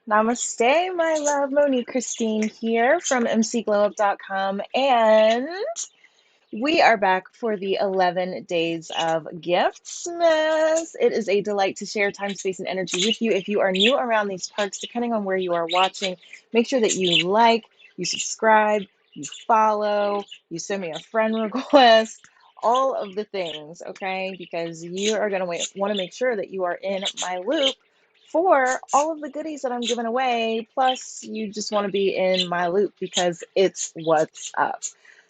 Namaste, my love. Monique Christine here from mcglowup.com, and we are back for the 11 days of Giftsmas. It is a delight to share time, space, and energy with you. If you are new around these parts, depending on where you are watching, make sure that you like, you subscribe, you follow, you send me a friend request, all of the things, okay? Because you are going to want to make sure that you are in my loop for all of the goodies that I'm giving away. Plus, you just want to be in my loop because it's what's up.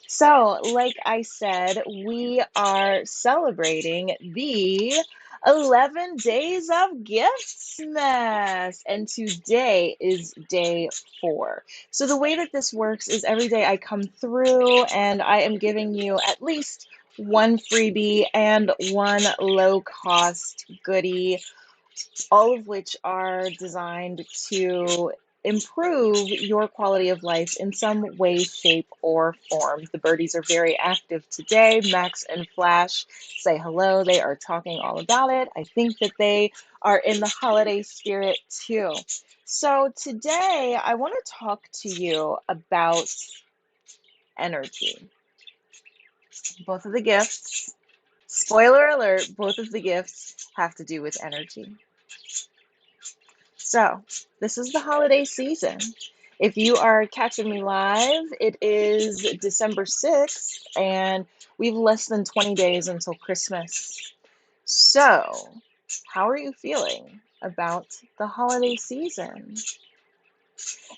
So, like I said, we are celebrating the 11 days of Giftsmas, and today is day 4. So, the way that this works is every day I come through and I am giving you at least one freebie and one low cost goodie, all of which are designed to improve your quality of life in some way, shape, or form. The birdies are very active today. Max and Flash say hello. They are talking all about it. I think that they are in the holiday spirit too. So today I want to talk to you about energy. Both of the gifts, spoiler alert, both of the gifts have to do with energy. So, this is the holiday season. If you are catching me live, it is December 6th, and we've less than 20 days until Christmas. So, how are you feeling about the holiday season?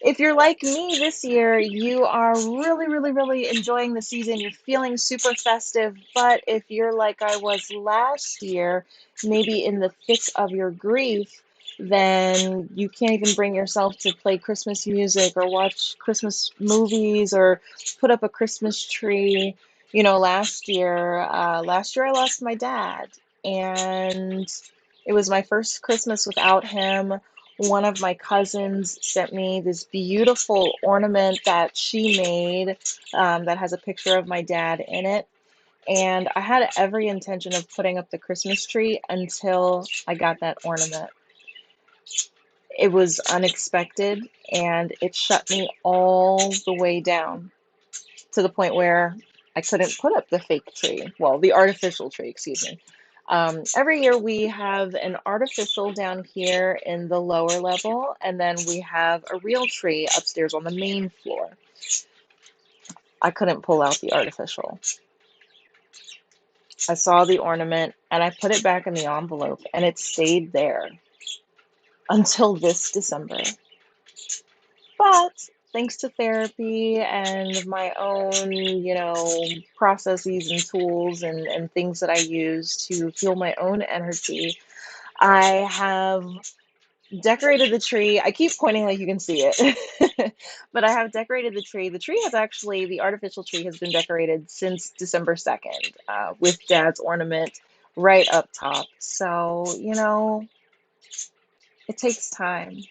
If you're like me this year, you are really enjoying the season. You're feeling super festive. But if you're like I was last year, maybe in the thick of your grief, then you can't even bring yourself to play Christmas music or watch Christmas movies or put up a Christmas tree. You know, last year I lost my dad, and it was my first Christmas without him. One of my cousins sent me this beautiful ornament that she made, that has a picture of my dad in it. And I had every intention of putting up the Christmas tree until I got that ornament. It was unexpected and it shut me all the way down to the point where I couldn't put up the fake tree. Well, the artificial tree, excuse me. Every year we have an artificial down here in the lower level, and then we have a real tree upstairs on the main floor. I couldn't pull out the artificial. I saw the ornament and I put it back in the envelope, and it stayed there until this December. But thanks to therapy and my own, processes and tools and things that I use to feel my own energy, I have decorated the tree. I keep pointing like you can see it, but I have decorated the tree. The artificial tree has been decorated since December 2nd, with Dad's ornament right up top. So, it takes time.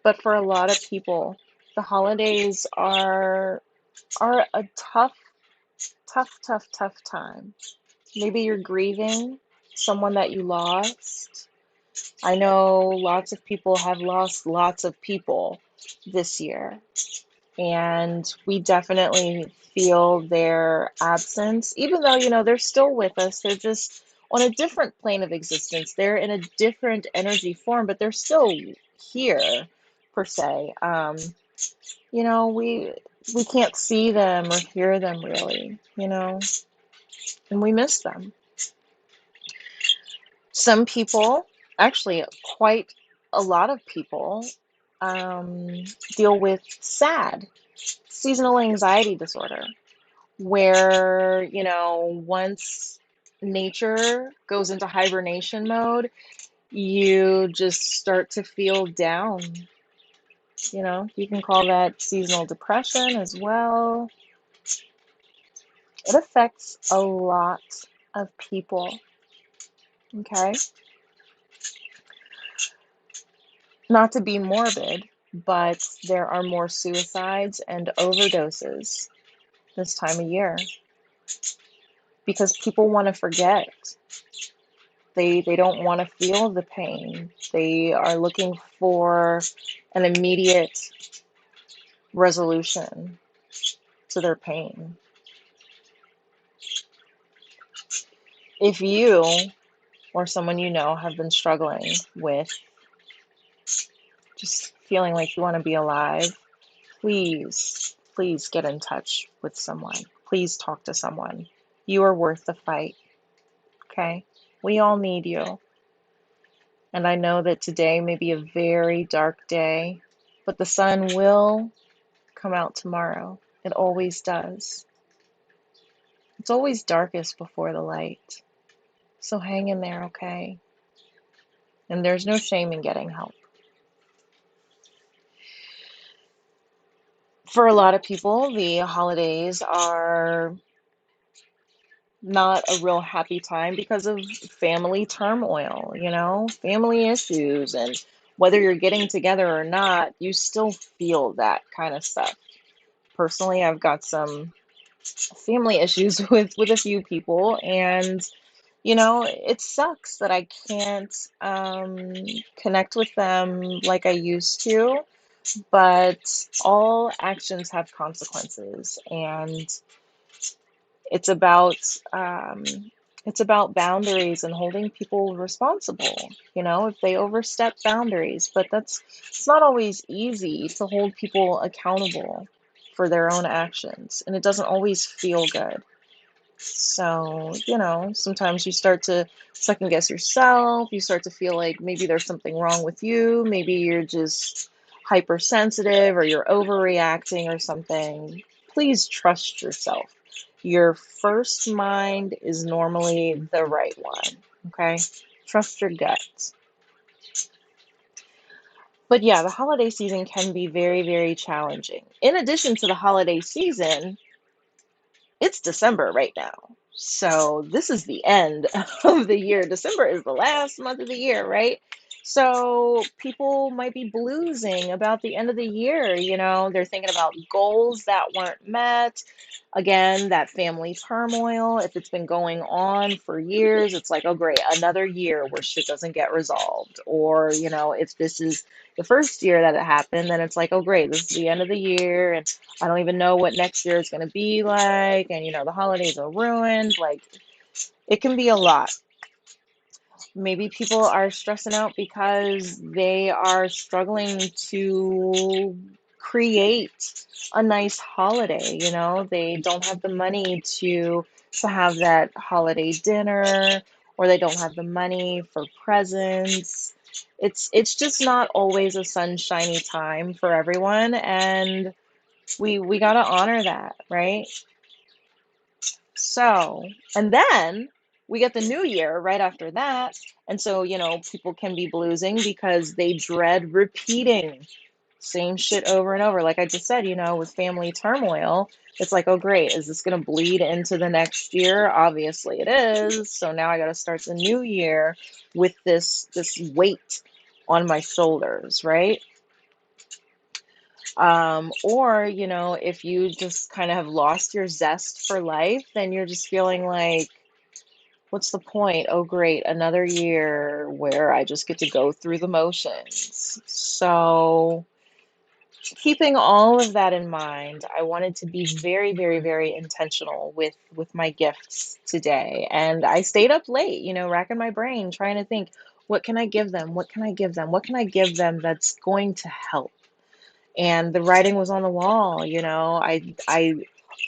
But for a lot of people, the holidays are a tough time. Maybe you're grieving someone that you lost. I know lots of people have lost lots of people this year, and we definitely feel their absence, even though, they're still with us. They're just on a different plane of existence. They're in a different energy form, but they're still here, per se. We can't see them or hear them really, and we miss them. Some people, actually, quite a lot of people, deal with SAD, seasonal anxiety disorder, where, once nature goes into hibernation mode, you just start to feel down. You can call that seasonal depression as well. It affects a lot of people, okay? Not to be morbid, but there are more suicides and overdoses this time of year because people want to forget. They don't want to feel the pain. They are looking for an immediate resolution to their pain. If you or someone you know have been struggling with just feeling like you want to be alive, please, please get in touch with someone. Please talk to someone. You are worth the fight, okay? We all need you. And I know that today may be a very dark day, but the sun will come out tomorrow. It always does. It's always darkest before the light. So hang in there, okay? And there's no shame in getting help. For a lot of people, the holidays are not a real happy time because of family turmoil, family issues, and whether you're getting together or not, you still feel that kind of stuff. Personally, I've got some family issues with a few people, and it sucks that I can't connect with them like I used to, but all actions have consequences, and it's about um, it's about boundaries and holding people responsible, if they overstep boundaries. But it's not always easy to hold people accountable for their own actions, and it doesn't always feel good. So, sometimes you start to second guess yourself. You start to feel like maybe there's something wrong with you. Maybe you're just hypersensitive or you're overreacting or something. Please trust yourself. Your first mind is normally the right one, okay? Trust your gut. But yeah, the holiday season can be very, very challenging. In addition to the holiday season, it's December right now. So this is the end of the year. December is the last month of the year, right? So people might be bluesing about the end of the year. They're thinking about goals that weren't met. Again, that family turmoil. If it's been going on for years, it's like, oh, great, another year where shit doesn't get resolved. Or, if this is the first year that it happened, then it's like, oh, great, this is the end of the year. And I don't even know what next year is going to be like. And, the holidays are ruined. Like, it can be a lot. Maybe people are stressing out because they are struggling to create a nice holiday. They don't have the money to have that holiday dinner, or they don't have the money for presents. It's just not always a sunshiny time for everyone, and we got to honor that, right? So, and then we get the new year right after that. And so, people can be bluesing because they dread repeating same shit over and over. Like I just said, with family turmoil, it's like, oh, great, is this going to bleed into the next year? Obviously it is. So now I got to start the new year with this weight on my shoulders, right? Or, if you just kind of have lost your zest for life, then you're just feeling like, what's the point? Oh, great, another year where I just get to go through the motions. So keeping all of that in mind, I wanted to be very, very, very intentional with my gifts today. And I stayed up late, racking my brain trying to think, what can I give them? What can I give them? What can I give them that's going to help? And the writing was on the wall, I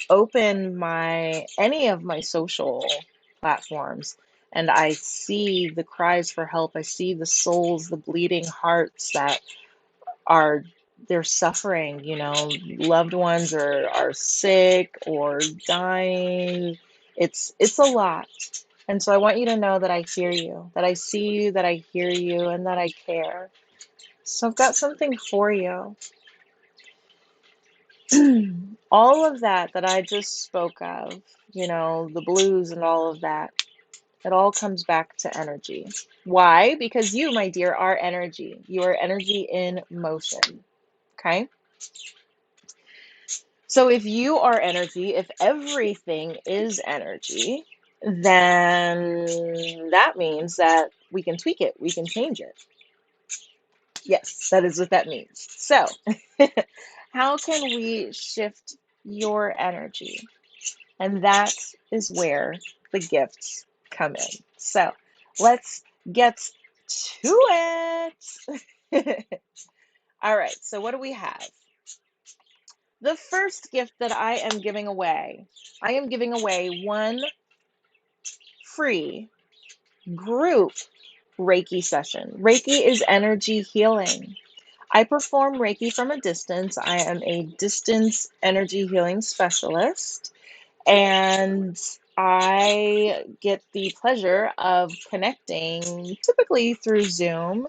open my any of my social platforms and I see the cries for help. I see the souls, the bleeding hearts that are they're suffering, loved ones are sick or dying. It's a lot. And so I want you to know that I hear you, that I see you, that I hear you, and that I care. So I've got something for you. All of that I just spoke of, the blues and all of that, it all comes back to energy. Why? Because you, my dear, are energy. You are energy in motion. Okay? So if you are energy, if everything is energy, then that means that we can tweak it, we can change it. Yes, that is what that means. So, how can we shift your energy? And that is where the gifts come in. So, let's get to it. All right, so what do we have? The first gift that I am giving away, I am giving away one free group Reiki session. Reiki is energy healing. I perform Reiki from a distance. I am a distance energy healing specialist, and I get the pleasure of connecting typically through Zoom.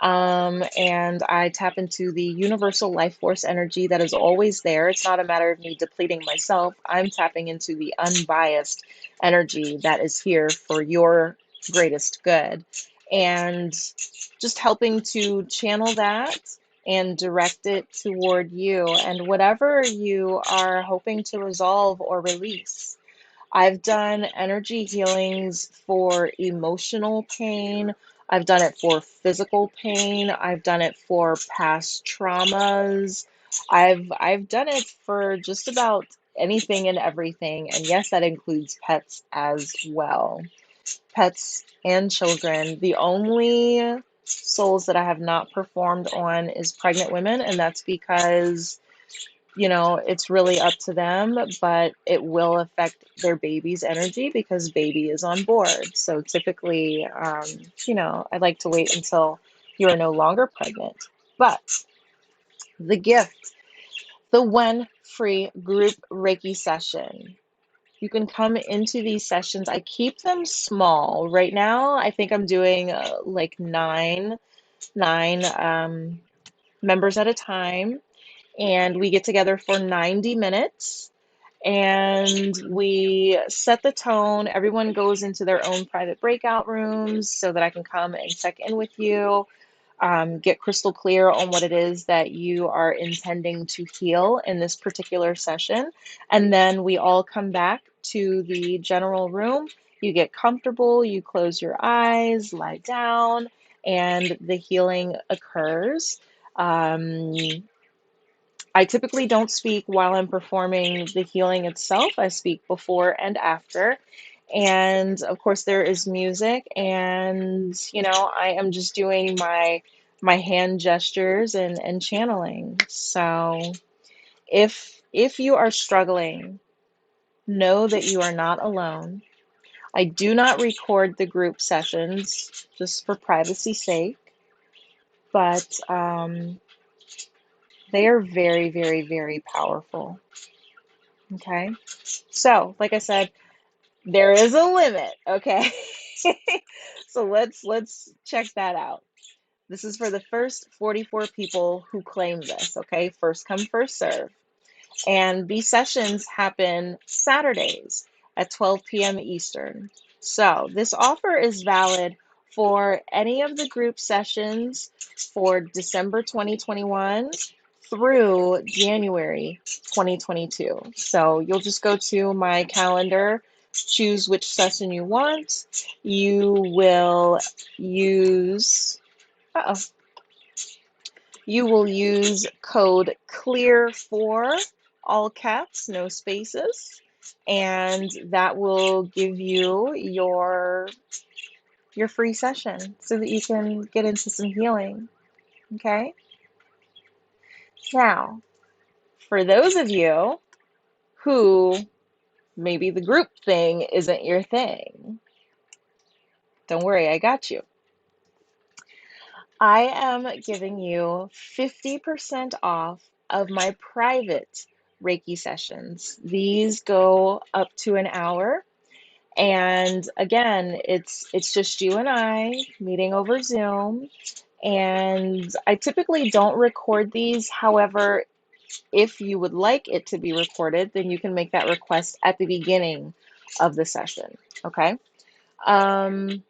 And I tap into the universal life force energy that is always there. It's not a matter of me depleting myself. I'm tapping into the unbiased energy that is here for your greatest good. And just helping to channel that and direct it toward you and whatever you are hoping to resolve or release. I've done energy healings for emotional pain. I've done it for physical pain. I've done it for past traumas. I've done it for just about anything and everything. And yes, that includes pets as well. Pets and children. The only souls that I have not performed on is pregnant women, and that's because it's really up to them, but it will affect their baby's energy because baby is on board. So typically, I like to wait until you are no longer pregnant. But the gift, the one free group Reiki session. You can come into these sessions. I keep them small. Right now, I think I'm doing like nine members at a time, and we get together for 90 minutes and we set the tone. Everyone goes into their own private breakout rooms so that I can come and check in with you, get crystal clear on what it is that you are intending to heal in this particular session. And then we all come back to the general room. You get comfortable, you close your eyes, lie down, and the healing occurs. Um, I typically don't speak while I'm performing the healing itself. I speak before and after. And of course there is music, and I am just doing my hand gestures and channeling. So if you are struggling, know that you are not alone. I do not record the group sessions just for privacy's sake, but they are very, very, very powerful. Okay. So, like I said, there is a limit, okay? So let's check that out. This is for the first 44 people who claim this, okay? First come, first serve. And these sessions happen Saturdays at 12 p.m. Eastern. So this offer is valid for any of the group sessions for December 2021 through January 2022. So you'll just go to my calendar, choose which session you want. You will use, uh-oh, You will use code CLEAR4, all caps, no spaces, and that will give you your free session so that you can get into some healing. Okay? Now, for those of you who maybe the group thing isn't your thing, don't worry, I got you. I am giving you 50% off of my private Reiki sessions. These go up to an hour. And again, it's just you and I meeting over Zoom. And I typically don't record these. However, if you would like it to be recorded, then you can make that request at the beginning of the session. Okay. Um,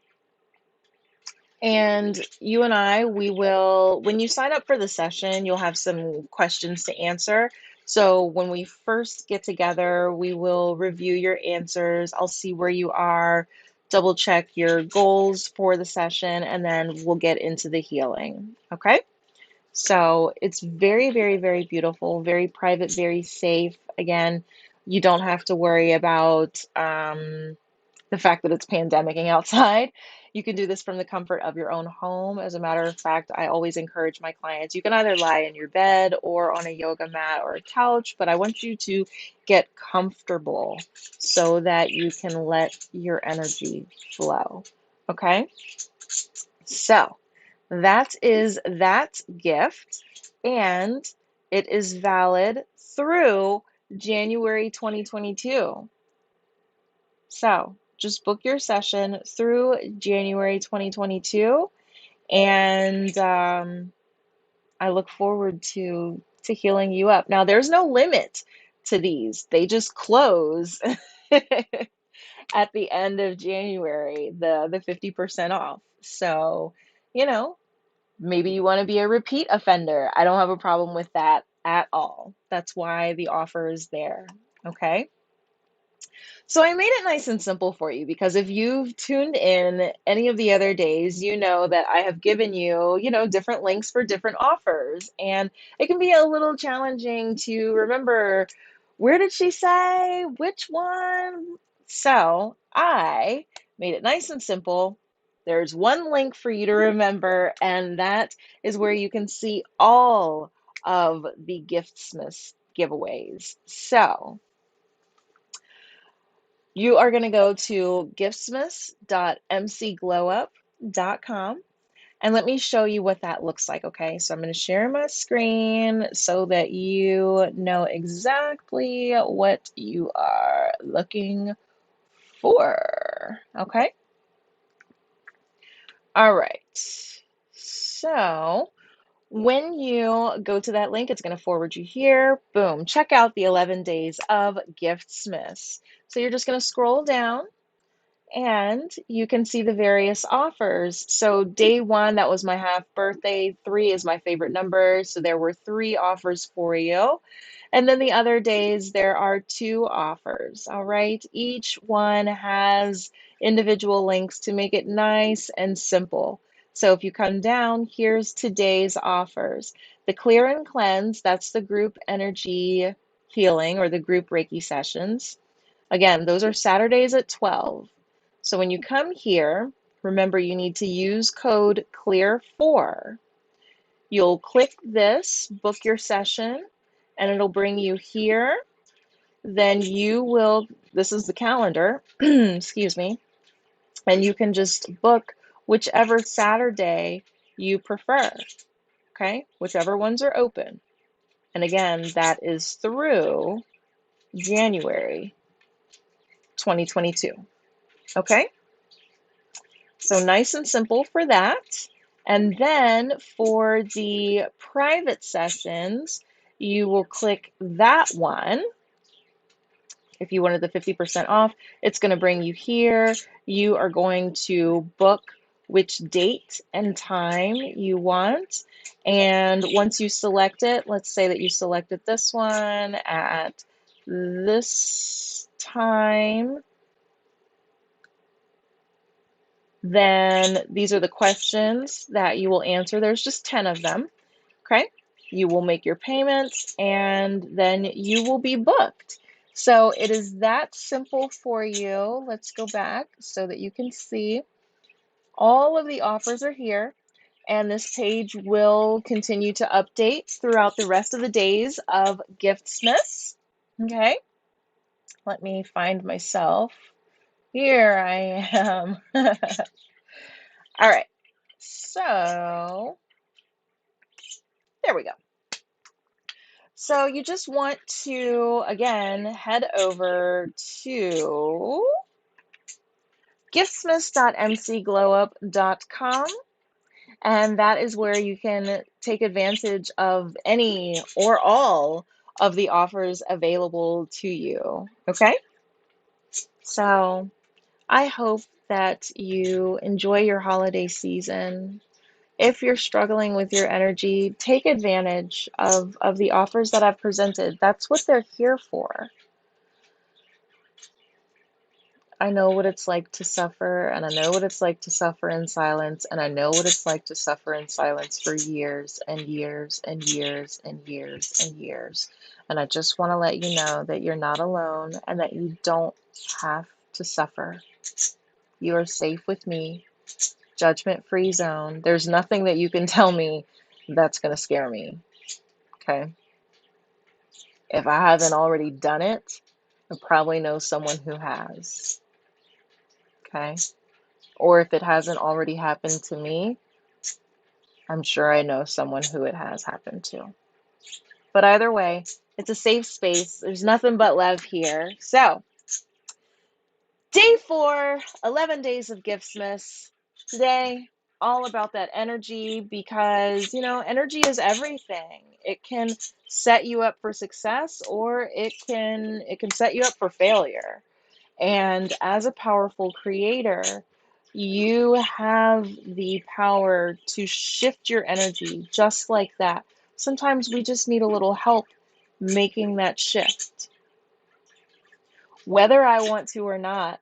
and you and I, we will, when you sign up for the session, you'll have some questions to answer. So when we first get together, we will review your answers. I'll see where you are, double check your goals for the session, and then we'll get into the healing. Okay? So it's very, very, very beautiful, very private, very safe. Again, you don't have to worry about the fact that it's pandemicing outside. You can do this from the comfort of your own home. As a matter of fact, I always encourage my clients, you can either lie in your bed or on a yoga mat or a couch, but I want you to get comfortable so that you can let your energy flow. Okay? So that is that gift, and it is valid through January 2022. So just book your session through January 2022, and I look forward to healing you up. Now, there's no limit to these; they just close at the end of January, the 50% off. So, you know, maybe you want to be a repeat offender. I don't have a problem with that at all. That's why the offer is there. Okay. So I made it nice and simple for you because if you've tuned in any of the other days, you know that I have given you, different links for different offers. And it can be a little challenging to remember, where did she say? Which one? So I made it nice and simple. There's one link for you to remember, and that is where you can see all of the Giftsmas giveaways. So you are going to go to giftsmas.mcglowup.com, and let me show you what that looks like, okay? So I'm going to share my screen so that you know exactly what you are looking for, okay? All right. So when you go to that link, it's going to forward you here. Boom. Check out the 11 days of Giftsmas. So you're just going to scroll down, and you can see the various offers. So day one, that was my half birthday. 3 is my favorite number. So there were 3 offers for you. And then the other days, there are 2 offers. All right. Each one has individual links to make it nice and simple. So if you come down, here's today's offers. The Clear and Cleanse, that's the group energy healing or the group Reiki sessions. Again, those are Saturdays at 12. So when you come here, remember you need to use code CLEAR4. You'll click this, book your session, and it'll bring you here. Then you will, this is the calendar, excuse me, and you can just book whichever Saturday you prefer, okay? Whichever ones are open. And again, that is through January 2022, okay? So nice and simple for that. And then for the private sessions, you will click that one. If you wanted the 50% off, it's going to bring you here. You are going to book which date and time you want. And once you select it, let's say that you selected this one at this time, then these are the questions that you will answer. There's just 10 of them. Okay? You will make your payments and then you will be booked. So it is that simple for you. Let's go back so that you can see all of the offers are here. And this page will continue to update throughout the rest of the days of Giftsmas. Okay, let me find myself. Here I am. All right, so there we go. So you just want to, again, head over to giftsmas.mcglowup.com, and that is where you can take advantage of any or all of the offers available to you. Okay? So I hope that you enjoy your holiday season. If you're struggling with your energy, take advantage of the offers that I've presented. That's what they're here for. I know what it's like to suffer, and I know what it's like to suffer in silence, and I know what it's like to suffer in silence for years and years and years and years and years. And I just want to let you know that you're not alone and that you don't have to suffer. You are safe with me, judgment-free zone. There's nothing that you can tell me that's going to scare me. Okay? If I haven't already done it, I probably know someone who has. Okay? Or if it hasn't already happened to me, I'm sure I know someone who it has happened to. But either way, it's a safe space. There's nothing but love here. So, day 4, 11 days of Giftsmas. Today, all about that energy because, energy is everything. It can set you up for success or it can set you up for failure. And as a powerful creator, you have the power to shift your energy just like that. Sometimes we just need a little help making that shift, whether I want to or not.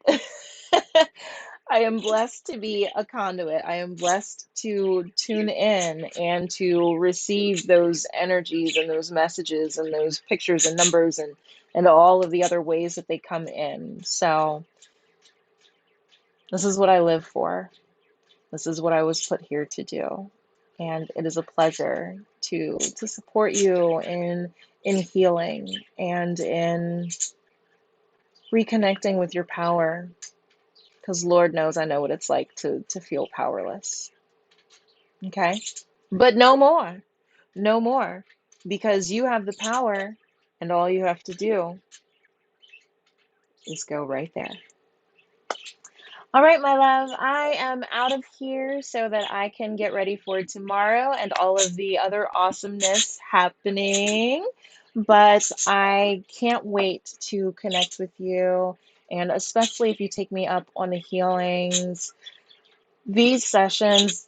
I am blessed to be a conduit. I am blessed to tune in and to receive those energies and those messages and those pictures and numbers and all of the other ways that they come in. So, this is what I live for. This is what I was put here to do. And it is a pleasure to support you in healing and in reconnecting with your power. Because Lord knows I know what it's like to feel powerless. Okay? But no more. No more. Because you have the power, and all you have to do is go right there. All right, my love, I am out of here so that I can get ready for tomorrow and all of the other awesomeness happening. But I can't wait to connect with you, and especially if you take me up on the healings. These sessions,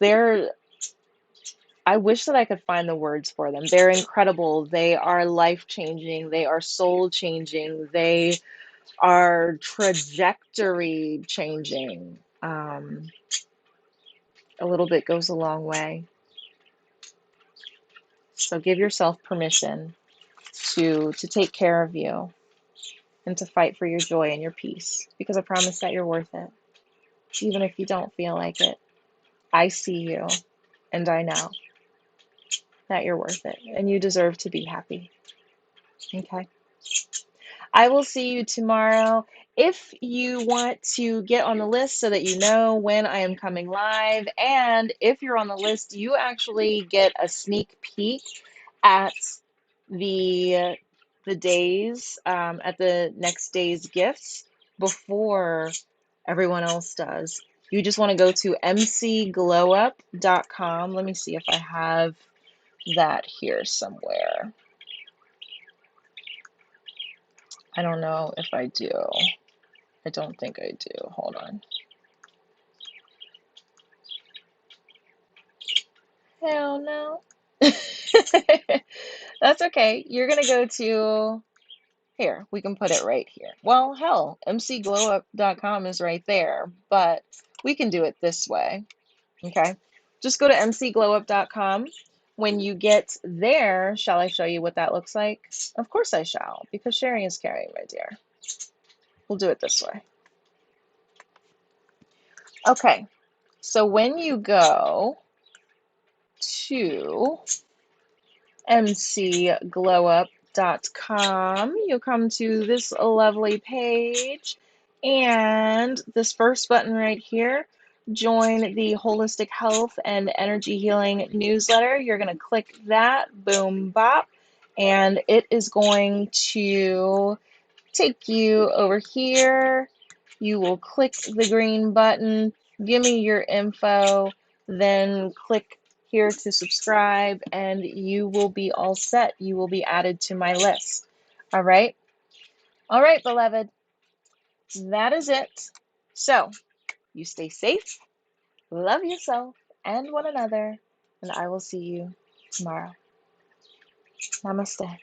I wish that I could find the words for them. They're incredible. They are life-changing. They are soul-changing. They are trajectory changing. A little bit goes a long way. So give yourself permission to take care of you and to fight for your joy and your peace, because I promise that you're worth it. Even if you don't feel like it, I see you and I know that you're worth it and you deserve to be happy. Okay? I will see you tomorrow. If you want to get on the list so that you know when I am coming live, and if you're on the list, you actually get a sneak peek at the days, at the next day's gifts before everyone else does. You just want to go to mcglowup.com. Let me see if I have that here somewhere. I don't know if I do. I don't think I do. Hold on. Hell no. That's okay. You're going to go to here. We can put it right here. Well, hell, mcglowup.com is right there, but we can do it this way. Okay. Just go to mcglowup.com. When you get there, shall I show you what that looks like? Of course I shall, because sharing is caring, my dear. We'll do it this way. Okay, so when you go to mcglowup.com, you'll come to this lovely page, and this first button right here, join the Holistic Health and Energy Healing newsletter. You're going to click that, boom, bop, and it is going to take you over here. You will click the green button, give me your info, then click here to subscribe, and you will be all set. You will be added to my list. All right? All right, beloved. That is it. So, you stay safe, love yourself and one another, and I will see you tomorrow. Namaste.